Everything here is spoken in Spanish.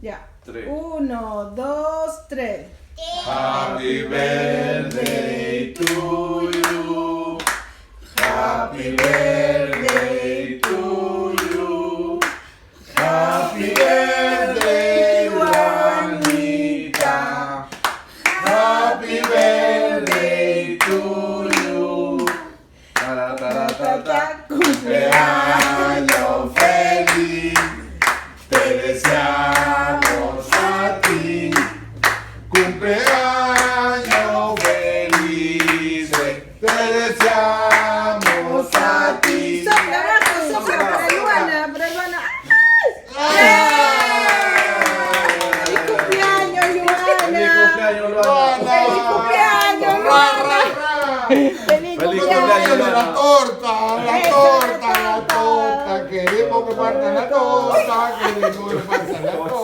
Ya. 3. 1, 2, 3. Happy birthday to you. Happy birthday to you. Happy birthday, Juanita. Happy birthday to you. Cumpleaños feliz. Te deseamos a ti. Cumpleaños feliz. Te deseamos a ti. Sopla, abajo, sopla para Luana, ¡ay! ¡Feliz cumpleaños, Luana! ¡Feliz cumpleaños, Luana! ¡Feliz Feliz cumpleaños! cumpleaños, La torta, la torta, la torta. Queremos que parta la torta, queremos que parta la torta.